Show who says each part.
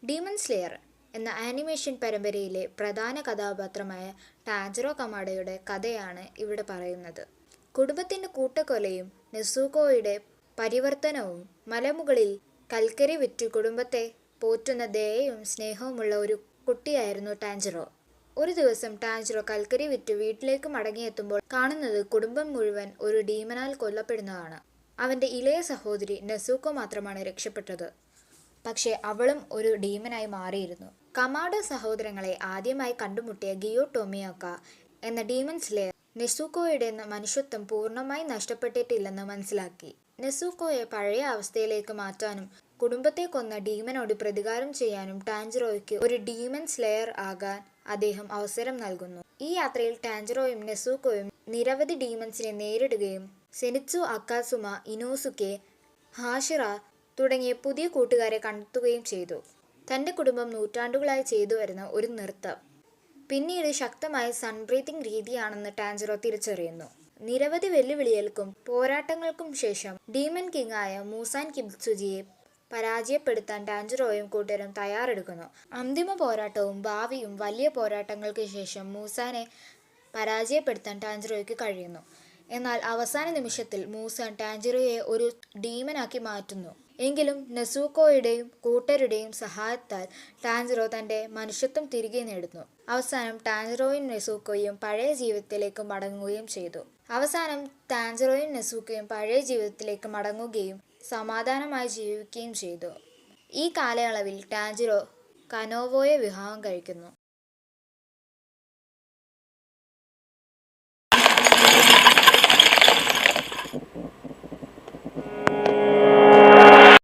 Speaker 1: Demon slayer എന്ന animation പരമ്പരയിലെ പ്രധാന കഥാപാത്രമായ ടാഞ്ചറോ കമാഡയുടെ കഥയാണ് ഇവിടെ പറയുന്നത്. കുടുംബത്തിന്റെ കൂട്ടക്കൊലയും നെസുക്കോയുടെ പരിവർത്തനവും മലമുകളിൽ കൽക്കരി വിറ്റ് കുടുംബത്തെ പോറ്റുന്ന ദയയും സ്നേഹവുമുള്ള ഒരു കുട്ടിയായിരുന്നു ടാഞ്ചറോ. ഒരു ദിവസം ടാഞ്ചറോ കൽക്കരി വിറ്റ് വീട്ടിലേക്ക് മടങ്ങിയെത്തുമ്പോൾ കാണുന്നത് കുടുംബം മുഴുവൻ ഒരു ഡീമനാൽ കൊല്ലപ്പെടുന്നതാണ്. അവന്റെ ഇളയ സഹോദരി നെസുക്കോ മാത്രമാണ് രക്ഷപ്പെട്ടത്. പക്ഷേ അവളും ഒരു ഡീമനായി മാറിയിരുന്നു. കമാഡോ സഹോദരങ്ങളെ ആദ്യമായി കണ്ടുമുട്ടിയ ഗിയോ ടോമിയാക്ക എന്ന ഡീമൺ സ്ലെയർ നെസുക്കോയുടെ മനുഷ്യത്വം പൂർണ്ണമായി നഷ്ടപ്പെട്ടിട്ടില്ലെന്ന് മനസ്സിലാക്കി. നെസുക്കോയെ പഴയ അവസ്ഥയിലേക്ക് മാറ്റാനും കുടുംബത്തെ കൊന്ന ഡീമനോട് പ്രതികാരം ചെയ്യാനും ടാഞ്ചറോയ്ക്ക് ഒരു ഡീമൺ സ്ലെയർ ആകാൻ അദ്ദേഹം അവസരം നൽകുന്നു. ഈ യാത്രയിൽ ടാഞ്ചറോയും നെസുക്കോയും നിരവധി ഡീമൺസിനെ നേരിടുകയും സെനിത്സു, അക്കാസുമ, ഇനോസുക്കെ, ഹാഷിറ തുടങ്ങിയ പുതിയ കൂട്ടുകാരെ കണ്ടെത്തുകയും ചെയ്തു. തൻ്റെ കുടുംബം നൂറ്റാണ്ടുകളായി ചെയ്തു വരുന്ന ഒരു നൃത്തം പിന്നീട് ശക്തമായ സൺ ബ്രീത്തിങ് രീതിയാണെന്ന് ടാഞ്ചറോ തിരിച്ചറിയുന്നു. നിരവധി വെല്ലുവിളികൾക്കും പോരാട്ടങ്ങൾക്കും ശേഷം ഡീമൺ കിങ് ആയ മൂസാൻ കിബ്സുജിയെ പരാജയപ്പെടുത്താൻ ടാഞ്ചറോയും കൂട്ടരും തയ്യാറെടുക്കുന്നു. അന്തിമ പോരാട്ടവും ഭാവിയും വലിയ പോരാട്ടങ്ങൾക്ക് ശേഷം മൂസാനെ പരാജയപ്പെടുത്താൻ ടാഞ്ചറോയ്ക്ക് കഴിയുന്നു. എന്നാൽ അവസാന നിമിഷത്തിൽ മൂസാൻ ടാഞ്ചറോയെ ഒരു ഡീമനാക്കി മാറ്റുന്നു. എങ്കിലും നെസുക്കോയുടെയും കൂട്ടരുടെയും സഹായത്താൽ ടാഞ്ചറോ തൻ്റെ മനുഷ്യത്വം തിരികെ നേടുന്നു. അവസാനം ടാഞ്ചറോയും നെസുക്കോയും പഴയ ജീവിതത്തിലേക്ക് മടങ്ങുകയും സമാധാനമായി ജീവിക്കുകയും ചെയ്തു. ഈ കാലയളവിൽ ടാഞ്ചറോ കനോവോയെ വിവാഹം കഴിക്കുന്നു.